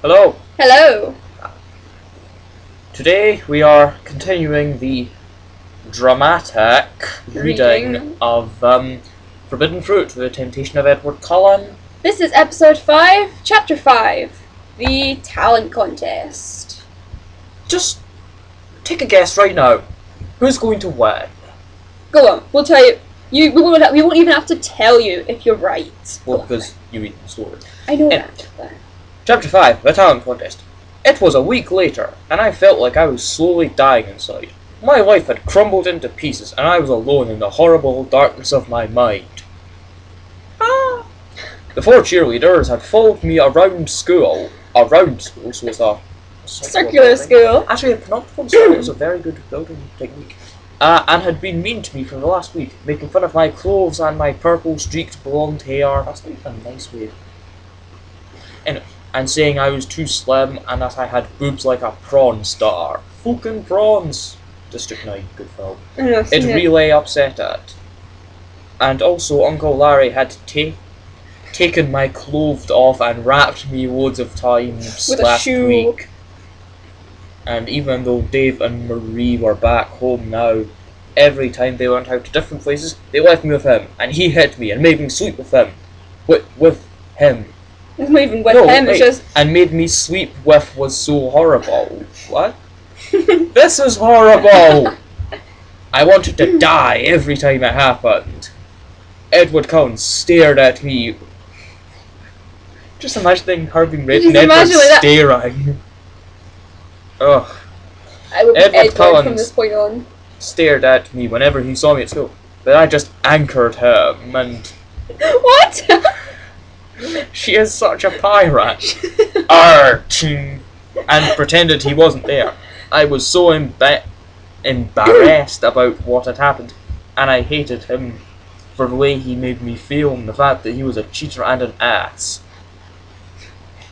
Hello! Hello! Today we are continuing the dramatic reading of Forbidden Fruit, The Temptation of Edward Cullen. This is episode 5, chapter 5, The Talent Contest. Just take a guess right now. Who's going to win? Go on, we'll tell you. We won't even have to tell you if you're right. Well, because you read the story. I know And that. Chapter 5, The Talent Contest. It was a week later, and I felt like I was slowly dying inside. My life had crumbled into pieces, and I was alone in the horrible darkness of my mind. Ah! The 4 cheerleaders had followed me around school, so it's a Circular school. Actually, a nocturnal school is a very good building technique. And had been mean to me for the last week, making fun of my clothes and my purple streaked blonde hair. That's not a nice way. And saying I was too slim and that I had boobs like a prawn star. Fucking prawns! District 9, good film. It really upset it. And also, Uncle Larry had taken my clothes off and wrapped me loads of times last week. And even though Dave and Marie were back home now, every time they went out to different places, they left me with him. And he hit me and made me sleep with him. With him. It's not even with him, it's just... And made me sleep with was so horrible. What? This is horrible! I wanted to die every time it happened. Edward Cullen stared at me. Just imagining her being raped and Edward staring. Ugh. I would be Edward Cullen from this point on. Stared at me whenever he saw me at school. But I just anchored him and... What? She is such a pirate. Archie! And pretended he wasn't there. I was so embarrassed about what had happened, and I hated him for the way he made me feel and the fact that he was a cheater and an ass.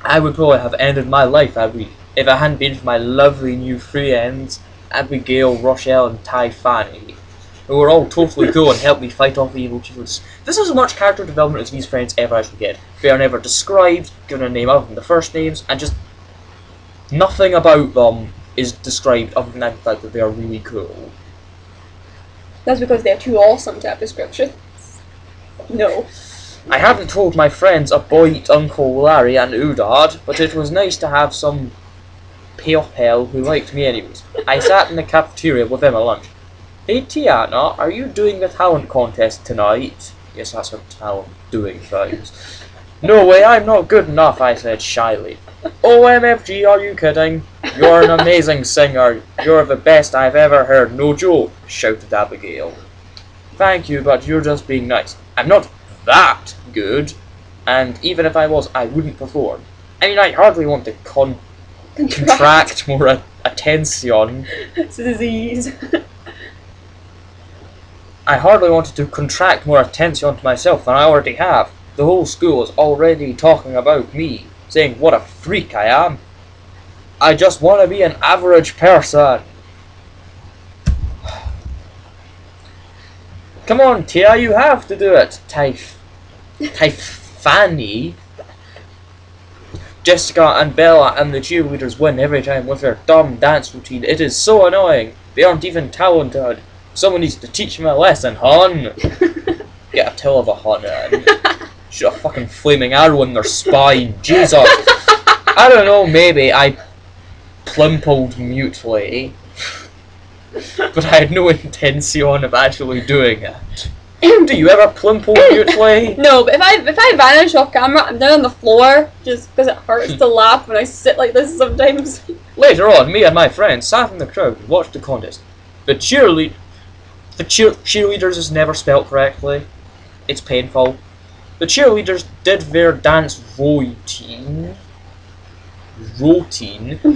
I would probably have ended my life if it hadn't been for my lovely new friends, Abigail, Rochelle, and Ty Fanny, who were all totally cool and helped me fight off the evil cheaters. This is as much character development as these friends ever actually get. They are never described, given a name other than the first names, and just nothing about them is described other than the fact that they are really cool. That's because they're too awesome to have descriptions. No. I hadn't told my friends about Uncle Larry and Udard, but it was nice to have some pale who liked me anyways. I sat in the cafeteria with them at lunch. Hey Tiana, are you doing the talent contest tonight? Yes, that's her talent, doing things. No way, I'm not good enough, I said shyly. OMFG, are you kidding? You're an amazing singer. You're the best I've ever heard, no joke, shouted Abigail. Thank you, but you're just being nice. I'm not that good, and even if I was, I wouldn't perform. I mean, I hardly want to contract more attention. It's a disease. I hardly wanted to contract more attention to myself than I already have. The whole school is already talking about me, saying what a freak I am. I just want to be an average person. Come on, Tia, you have to do it. Fanny. Jessica and Bella and the cheerleaders win every time with their dumb dance routine. It is so annoying. They aren't even talented. Someone needs to teach them a lesson, hon. Get a tail of a hon and shoot a fucking flaming arrow in their spine. Jesus. I don't know, maybe I plimpled mutely. But I had no intention of actually doing it. Do you ever plimple mutely? No, but if I vanish off camera, I'm down on the floor just because it hurts to laugh when I sit like this sometimes. Later on, me and my friends sat in the crowd and watched the contest. The cheerleaders is never spelt correctly. It's painful. The cheerleaders did their dance routine,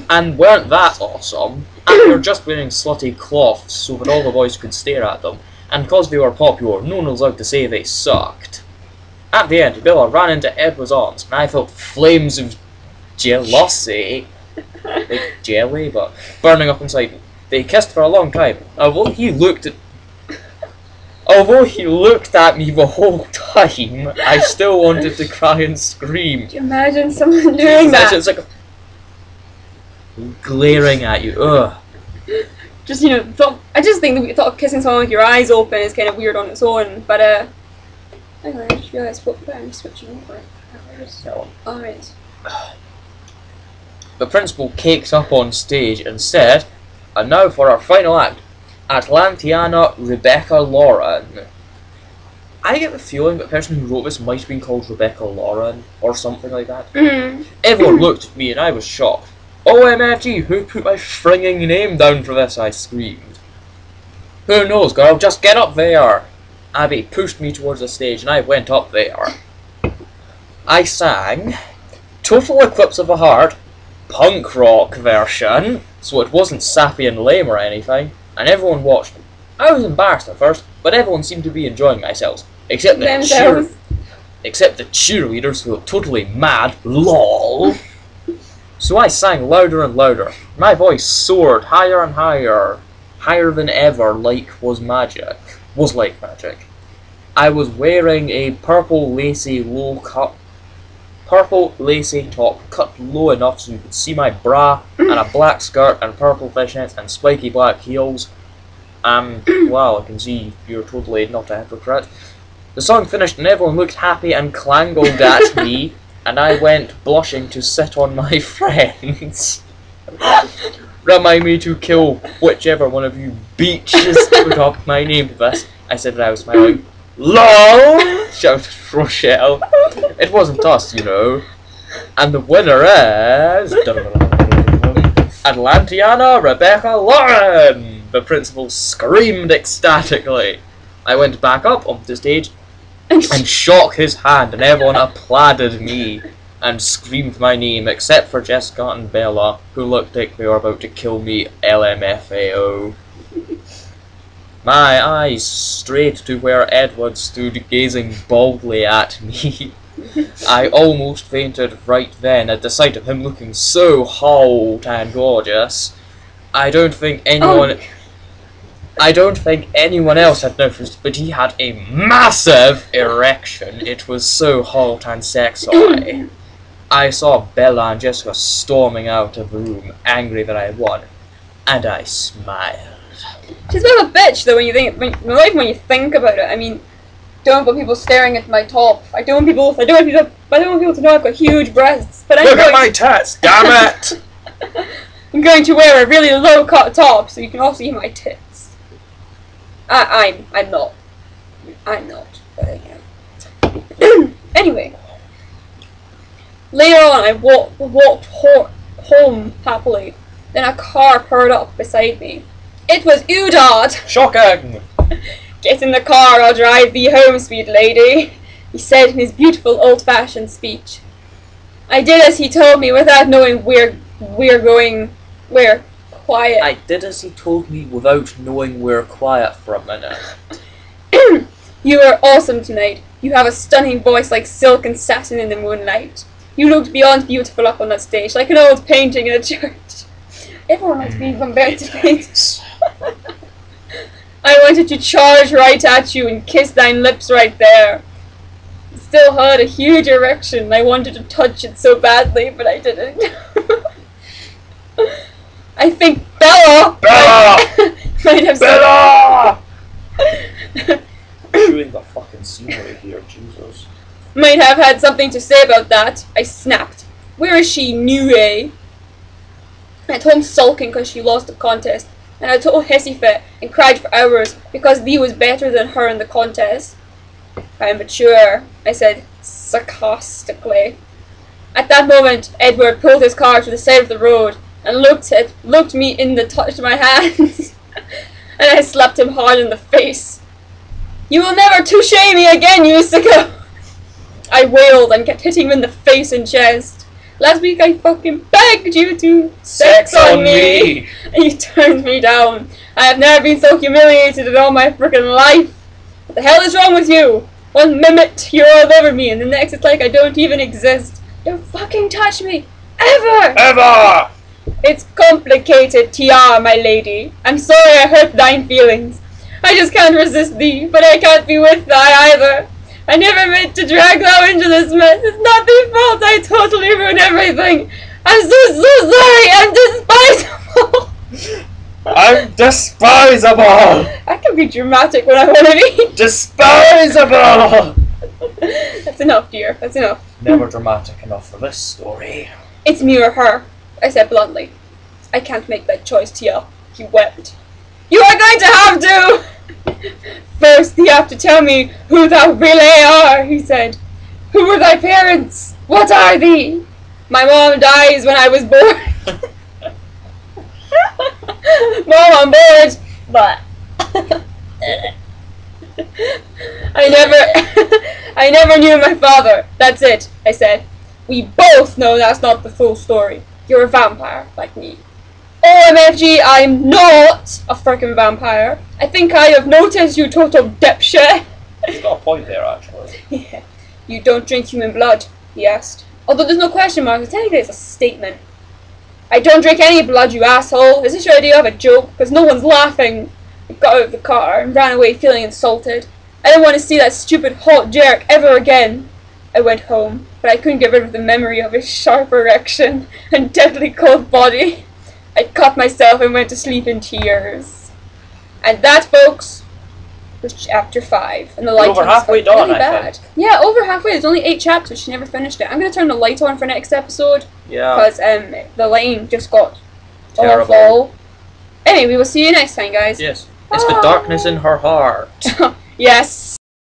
and weren't that awesome. And they were just wearing slutty cloths so that all the boys could stare at them. And because they were popular, no one was allowed to say they sucked. At the end, Bella ran into Edward's arms, and I felt flames of jealousy, like jelly, but burning up inside me. They kissed for a long time. Although he looked at me the whole time, I still wanted to cry and scream. Could you imagine someone doing that? It's like glaring at you. Ugh. Just, you know, I just think the thought of kissing someone with your eyes open is kind of weird on its own, but, hang on, I just realised what I'm switching over. Alright. The principal caked up on stage and said, "And now for our final act, Atlantiana Rebecca Lauren." I get the feeling that the person who wrote this might have been called Rebecca Lauren, or something like that. Everyone looked at me and I was shocked. "OMFG, who put my fringing name down for this?" I screamed. "Who knows, girl, just get up there." Abby pushed me towards the stage and I went up there. I sang Total Eclipse of the Heart, punk rock version, so it wasn't sappy and lame or anything, and everyone watched. I was embarrassed at first, but everyone seemed to be enjoying themselves, except the cheerleaders who looked totally mad, lol. So I sang louder and louder. My voice soared higher and higher, higher than ever, like magic. I was wearing a purple lacy top cut low enough so you could see my bra, and a black skirt and purple fishnets and spiky black heels. Wow, I can see you're totally not a hypocrite. The song finished and everyone looked happy and clangled at me, and I went blushing to sit on my friends. "Remind me to kill whichever one of you beaches put up my name to this," I said when I was smiling. "LOL!" shouted Rochelle. "It wasn't us, you know. And the winner is Atlantiana Rebecca Lauren!" The principal screamed ecstatically. I went back up onto the stage and shook his hand, and everyone applauded me and screamed my name, except for Jessica and Bella, who looked like they were about to kill me LMFAO. My eyes strayed to where Edward stood gazing baldly at me. I almost fainted right then at the sight of him looking so hot and gorgeous. I don't think anyone else had noticed, but he had a massive erection. It was so hot and sexy. I saw Bella and Jessica storming out of the room, angry that I won, and I smiled. She's a bit of a bitch, though, when you think about it. I mean, don't want people staring at my top. I don't want people to know I've got huge breasts. But Look at my tits, damn it! I'm going to wear a really low-cut top, so you can all see my tits. I'm not. But yeah. Anyway, later on, I walked home happily. Then a car purred up beside me. It was Udard! Shocking! "Get in the car, I'll drive thee home, sweet lady," he said in his beautiful old-fashioned speech. I did as he told me without knowing where quiet. I did as he told me without knowing we're quiet for a minute. "You are awesome tonight. You have a stunning voice like silk and satin in the moonlight. You looked beyond beautiful up on that stage, like an old painting in a church." Everyone likes being compared to paintings. "I wanted to charge right at you and kiss thine lips right there. It still had a huge erection. I wanted to touch it so badly, but I didn't." I think Bella might have said Bella! Chewing the fucking scenery here, Jesus. "Might have had something to say about that," I snapped. "Where is she, Nue?" I went home sulking because she lost the contest, and I told hissy fit and cried for hours because Lee was better than her in the contest. "I'm mature," I said sarcastically. At that moment, Edward pulled his car to the side of the road and looked me in the touch of my hands, and I slapped him hard in the face. "You will never touche me again, you sicko!" I wailed and kept hitting him in the face and chest. "Last week I fucking begged you to sex on me, and you turned me down. I have never been so humiliated in all my frickin' life. What the hell is wrong with you? One minute you're all over me, and the next it's like I don't even exist. Don't fucking touch me, ever! Ever! It's complicated, Tia, my lady. I'm sorry I hurt thine feelings. I just can't resist thee, but I can't be with thee either. I never meant to drag thou into this mess. It's not thy fault. I totally ruined everything. I'm so sorry. I'm despisable. I'm despisable! I can be dramatic when I want to be. Despisable! That's enough, dear. That's enough. Never dramatic enough for this story. It's me or her, I said bluntly. I can't make that choice, T.L. He wept. You are going to have to! First, you have to tell me who thou really are, he said. Who were thy parents? What are thee? My mom dies when I was born. Mom, I'm bored. But I never knew my father. That's it, I said. We both know that's not the full story. You're a vampire, like me. OMFG, I'm not a frickin' vampire. I think I have noticed, you total dipshit. He's got a point there, actually. Yeah. You don't drink human blood, he asked. Although there's no question mark, technically it's a statement. I don't drink any blood, you asshole. Is this your idea of a joke? Because no one's laughing. I got out of the car and ran away feeling insulted. I didn't want to see that stupid hot jerk ever again. I went home, but I couldn't get rid of the memory of his sharp erection and deadly cold body. I cut myself and went to sleep in tears. And that, folks, was chapter 5. And the light over halfway done, really I bad. think. Yeah, over halfway. There's only 8 chapters. She never finished it. I'm going to turn the light on for next episode. Yeah. Because the lighting just got Terrible. awful. Anyway, we will see you next time, guys. Yes. It's the darkness in her heart. Yes.